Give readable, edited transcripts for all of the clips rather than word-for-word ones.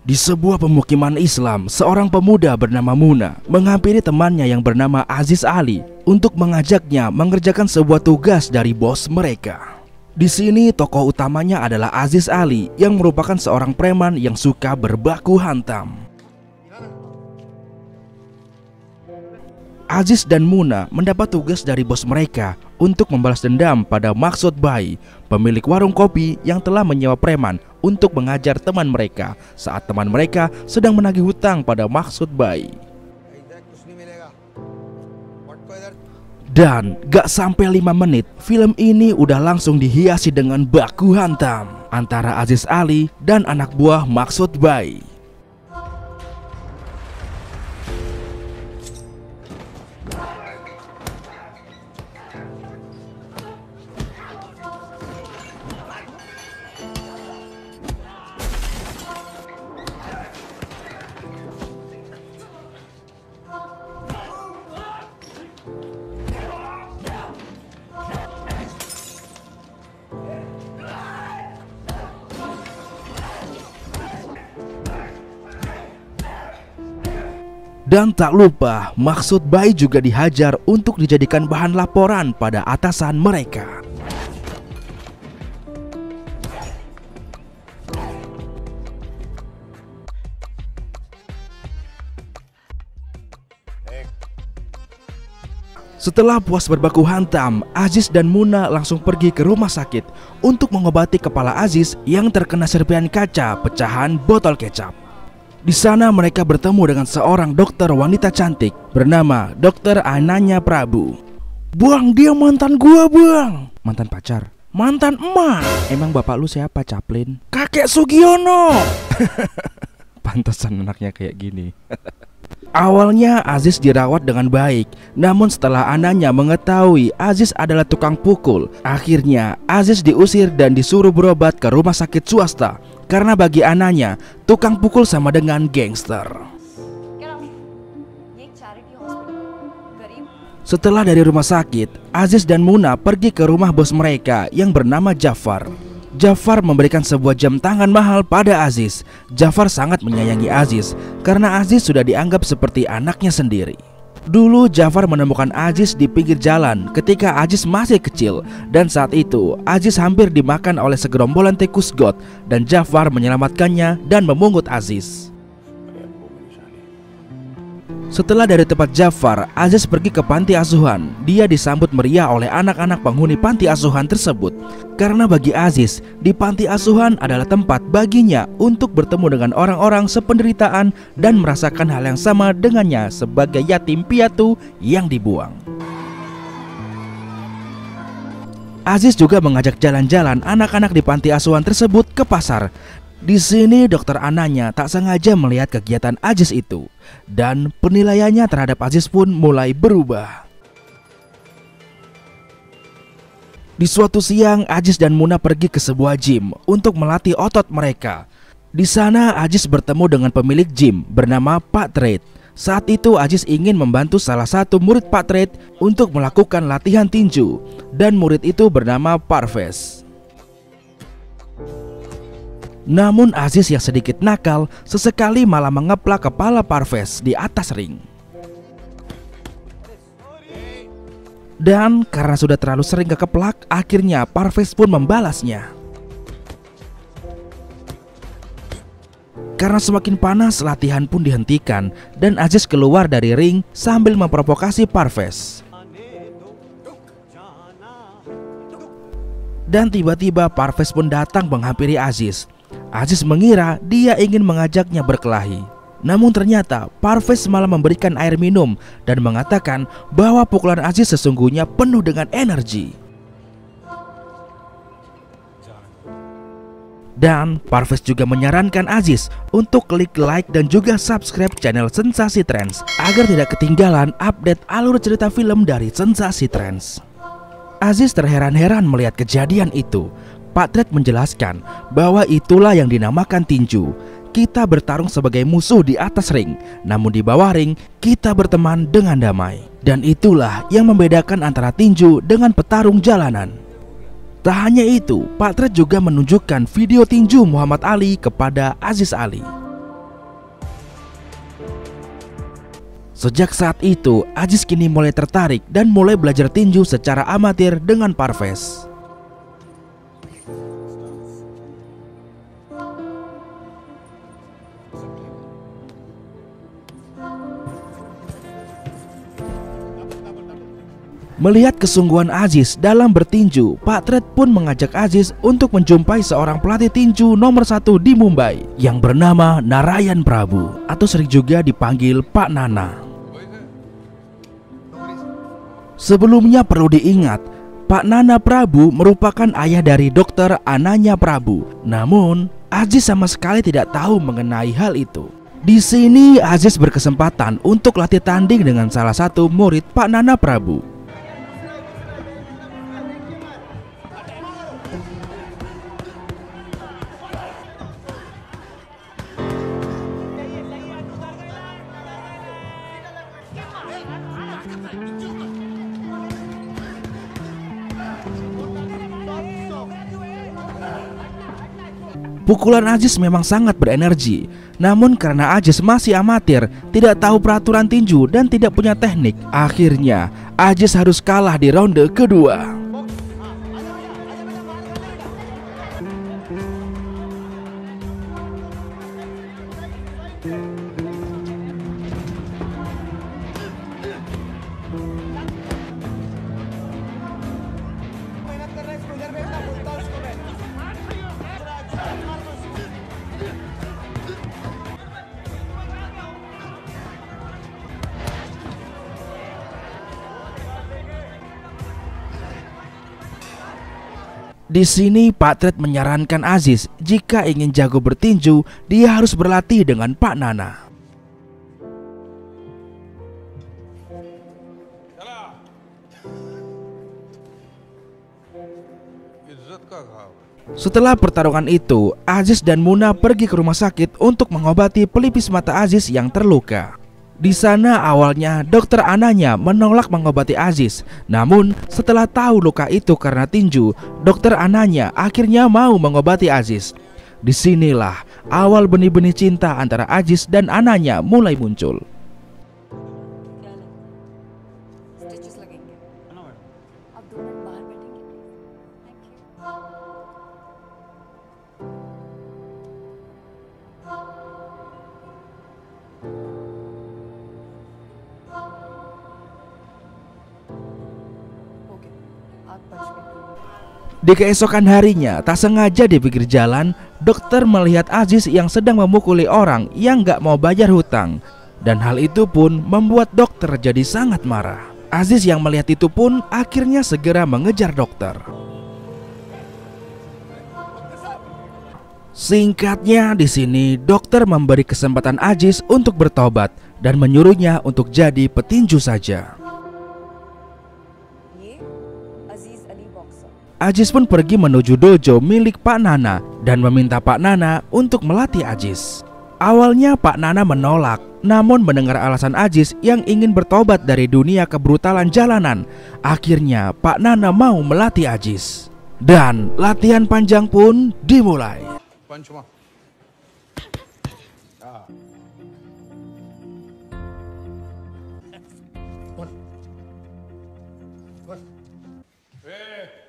Di sebuah pemukiman Islam, seorang pemuda bernama Muna menghampiri temannya yang bernama Aziz Ali untuk mengajaknya mengerjakan sebuah tugas dari bos mereka. Di sini tokoh utamanya adalah Aziz Ali yang merupakan seorang preman yang suka berbaku hantam. Aziz dan Muna mendapat tugas dari bos mereka untuk membalas dendam pada Maksud Bai, pemilik warung kopi yang telah menyewa preman untuk mengajar teman mereka saat teman mereka sedang menagih hutang pada Maksud Bai. Dan gak sampai 5 menit, film ini udah langsung dihiasi dengan baku hantam antara Aziz Ali dan anak buah Maksud Bai. Dan tak lupa, Maksud Bai juga dihajar untuk dijadikan bahan laporan pada atasan mereka. Setelah puas berbaku hantam, Aziz dan Muna langsung pergi ke rumah sakit untuk mengobati kepala Aziz yang terkena serpihan kaca pecahan botol kecap. Di sana mereka bertemu dengan seorang dokter wanita cantik bernama Dr. Ananya Prabu. Bang, dia mantan gua, Bang. Mantan pacar? Mantan emak. Emang bapak lu siapa, Caplin? Kakek Sugiono. Pantesan anaknya kayak gini. Awalnya Aziz dirawat dengan baik, namun setelah Ananya mengetahui Aziz adalah tukang pukul, akhirnya Aziz diusir dan disuruh berobat ke rumah sakit swasta. Karena bagi Ananya, tukang pukul sama dengan gangster. Setelah dari rumah sakit, Aziz dan Muna pergi ke rumah bos mereka yang bernama Jafar. Jafar memberikan sebuah jam tangan mahal pada Aziz. Jafar sangat menyayangi Aziz karena Aziz sudah dianggap seperti anaknya sendiri. Dulu Jafar menemukan Aziz di pinggir jalan ketika Aziz masih kecil, dan saat itu Aziz hampir dimakan oleh segerombolan tikus got dan Jafar menyelamatkannya dan memungut Aziz. Setelah dari tempat Jafar, Aziz pergi ke panti asuhan. Dia disambut meriah oleh anak-anak penghuni panti asuhan tersebut. Karena bagi Aziz, di panti asuhan adalah tempat baginya untuk bertemu dengan orang-orang sependeritaan dan merasakan hal yang sama dengannya sebagai yatim piatu yang dibuang. Aziz juga mengajak jalan-jalan anak-anak di panti asuhan tersebut ke pasar. Di sini Dokter Ananya tak sengaja melihat kegiatan Aziz itu, dan penilaiannya terhadap Aziz pun mulai berubah. Di suatu siang, Aziz dan Muna pergi ke sebuah gym untuk melatih otot mereka. Di sana Aziz bertemu dengan pemilik gym bernama Pak Tred. Saat itu Aziz ingin membantu salah satu murid Pak Tred untuk melakukan latihan tinju, dan murid itu bernama Parvez. Namun Aziz yang sedikit nakal sesekali malah mengeplak kepala Parvez di atas ring. Dan karena sudah terlalu sering kekeplak, akhirnya Parvez pun membalasnya. Karena semakin panas, latihan pun dihentikan dan Aziz keluar dari ring sambil memprovokasi Parvez. Dan tiba-tiba Parvez pun datang menghampiri Aziz. Aziz mengira dia ingin mengajaknya berkelahi. Namun ternyata Parvez malah memberikan air minum dan mengatakan bahwa pukulan Aziz sesungguhnya penuh dengan energi. Dan Parvez juga menyarankan Aziz untuk klik like dan juga subscribe channel Sensasi Trends agar tidak ketinggalan update alur cerita film dari Sensasi Trends. Aziz terheran-heran melihat kejadian itu. Pak Tred menjelaskan bahwa itulah yang dinamakan tinju. Kita bertarung sebagai musuh di atas ring, namun di bawah ring kita berteman dengan damai. Dan itulah yang membedakan antara tinju dengan petarung jalanan. Tak hanya itu, Pak Tred juga menunjukkan video tinju Muhammad Ali kepada Aziz Ali. Sejak saat itu, Aziz kini mulai tertarik dan mulai belajar tinju secara amatir dengan Parvez. Melihat kesungguhan Aziz dalam bertinju, Pak Tred pun mengajak Aziz untuk menjumpai seorang pelatih tinju nomor 1 di Mumbai yang bernama Narayan Prabu atau sering juga dipanggil Pak Nana. Sebelumnya perlu diingat, Pak Nana Prabu merupakan ayah dari Dr. Ananya Prabu. Namun, Aziz sama sekali tidak tahu mengenai hal itu. Di sini Aziz berkesempatan untuk latih tanding dengan salah satu murid Pak Nana Prabu. Pukulan Aziz memang sangat berenergi. Namun karena Aziz masih amatir, tidak tahu peraturan tinju dan tidak punya teknik, akhirnya Aziz harus kalah di ronde kedua. Di sini Pak Tred menyarankan Aziz jika ingin jago bertinju, dia harus berlatih dengan Pak Nana. Setelah pertarungan itu, Aziz dan Muna pergi ke rumah sakit untuk mengobati pelipis mata Aziz yang terluka. Di sana awalnya Dokter Ananya menolak mengobati Aziz. Namun setelah tahu luka itu karena tinju, Dokter Ananya akhirnya mau mengobati Aziz. Disinilah awal benih-benih cinta antara Aziz dan Ananya mulai muncul. Di keesokan harinya, tak sengaja di pinggir jalan, dokter melihat Aziz yang sedang memukuli orang yang gak mau bayar hutang. Dan hal itu pun membuat dokter jadi sangat marah. Aziz yang melihat itu pun akhirnya segera mengejar dokter. Singkatnya di sini dokter memberi kesempatan Aziz untuk bertobat dan menyuruhnya untuk jadi petinju saja. Aziz pun pergi menuju dojo milik Pak Nana dan meminta Pak Nana untuk melatih Aziz. Awalnya Pak Nana menolak, namun mendengar alasan Aziz yang ingin bertobat dari dunia kebrutalan jalanan, akhirnya Pak Nana mau melatih Aziz. Dan latihan panjang pun dimulai.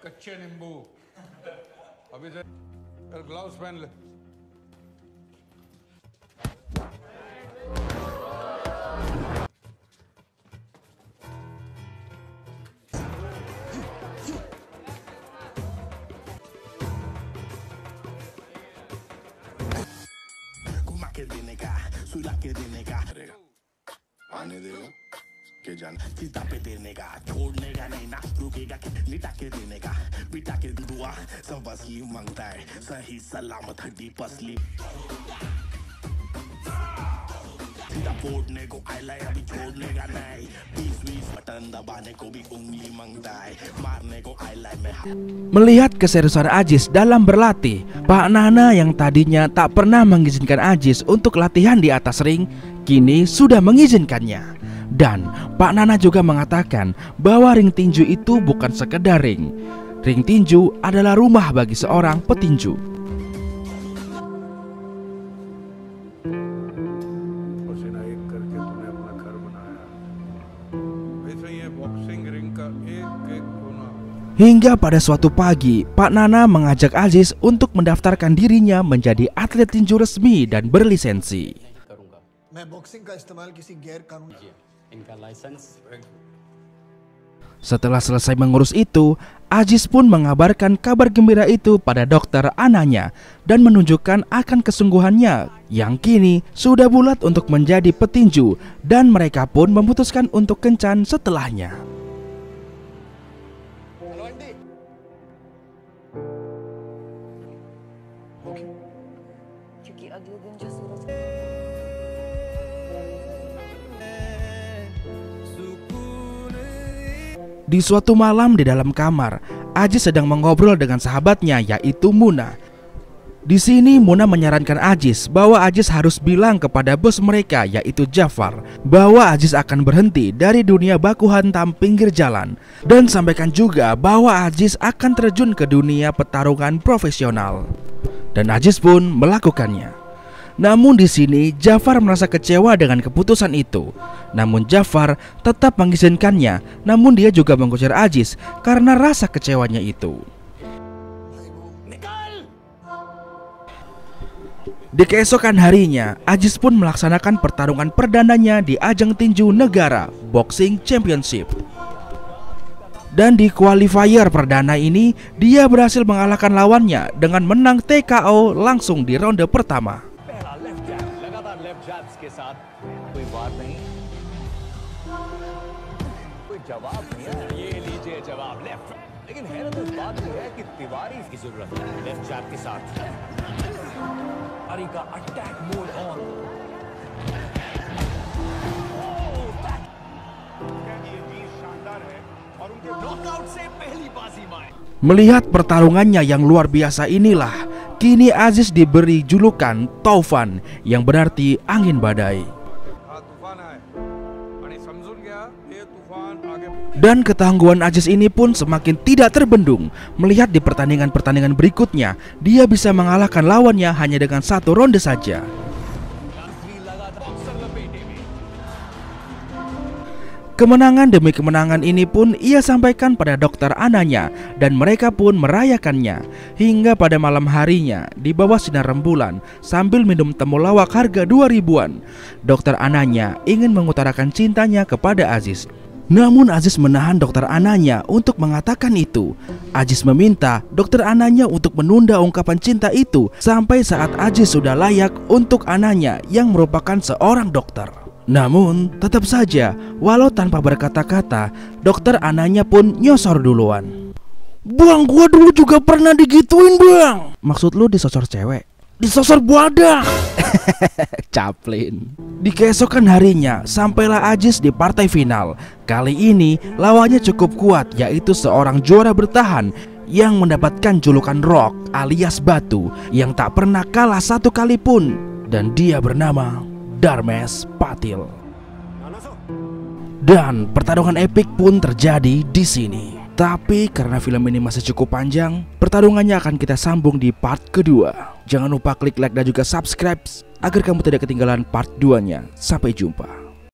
कच्चे नींबू अभी से ग्लव्स पहन ले घुमा के देने का सुला के देने का आने देगा के जान सीता पे देने का छोड़ने का नहीं ना रुकेगा कि लिटा के देने का बिटा के दुआ सब असली मांगता है सही सलामत हड्डी पसली सीधा फोड़ने को आइला अभी छोड़ने का नहीं 20 बटन दबाने को भी उंगली मांगता है मारने को आइला में. Melihat keseriusan Aziz dalam berlatih, Pak Nana yang tadinya tak pernah mengizinkan Aziz untuk latihan di atas ring, kini sudah mengizinkannya. Dan Pak Nana juga mengatakan bahwa ring tinju itu bukan sekedar ring. Ring tinju adalah rumah bagi seorang petinju. Hingga pada suatu pagi, Pak Nana mengajak Aziz untuk mendaftarkan dirinya menjadi atlet tinju resmi dan berlisensi. Setelah selesai mengurus itu, Aziz pun mengabarkan kabar gembira itu pada dokter Ananya dan menunjukkan akan kesungguhannya yang kini sudah bulat untuk menjadi petinju, dan mereka pun memutuskan untuk kencan setelahnya. Di suatu malam di dalam kamar, Aziz sedang mengobrol dengan sahabatnya yaitu Muna. Di sini Muna menyarankan Aziz bahwa Aziz harus bilang kepada bos mereka yaitu Jafar bahwa Aziz akan berhenti dari dunia baku hantam pinggir jalan, dan sampaikan juga bahwa Aziz akan terjun ke dunia pertarungan profesional. Dan Aziz pun melakukannya. Namun di sini Jafar merasa kecewa dengan keputusan itu. Namun Jafar tetap mengizinkannya, namun dia juga mengusir Aziz karena rasa kecewanya itu. Di keesokan harinya, Aziz pun melaksanakan pertarungan perdananya di ajang tinju negara Boxing Championship. Dan di qualifier perdana ini, dia berhasil mengalahkan lawannya dengan menang TKO langsung di ronde pertama. Melihat pertarungannya yang luar biasa inilah, kini Aziz diberi julukan Taufan yang berarti angin badai. Dan ketangguhan Aziz ini pun semakin tidak terbendung melihat di pertandingan-pertandingan berikutnya dia bisa mengalahkan lawannya hanya dengan satu ronde saja. Kemenangan demi kemenangan ini pun ia sampaikan pada dokter Ananya, dan mereka pun merayakannya hingga pada malam harinya di bawah sinar rembulan sambil minum temulawak harga 2.000-an. Dokter Ananya ingin mengutarakan cintanya kepada Aziz. Namun Aziz menahan dokter Ananya untuk mengatakan itu. Aziz meminta dokter Ananya untuk menunda ungkapan cinta itu sampai saat Aziz sudah layak untuk Ananya yang merupakan seorang dokter. Namun tetap saja, walau tanpa berkata-kata, dokter Ananya pun nyosor duluan. "Bang, gua dulu juga pernah digituin, Bang." "Maksud lu disosor cewek?" "Disosor buadah." Caplin. Di keesokan harinya, sampailah Aziz di partai final. Kali ini lawannya cukup kuat, yaitu seorang juara bertahan yang mendapatkan julukan Rock alias Batu yang tak pernah kalah satu kali pun, dan dia bernama Darmes Patil. Dan pertarungan epik pun terjadi di sini. Tapi karena film ini masih cukup panjang, pertarungannya akan kita sambung di part kedua. Jangan lupa klik like dan juga subscribe agar kamu tidak ketinggalan part 2-nya. Sampai jumpa.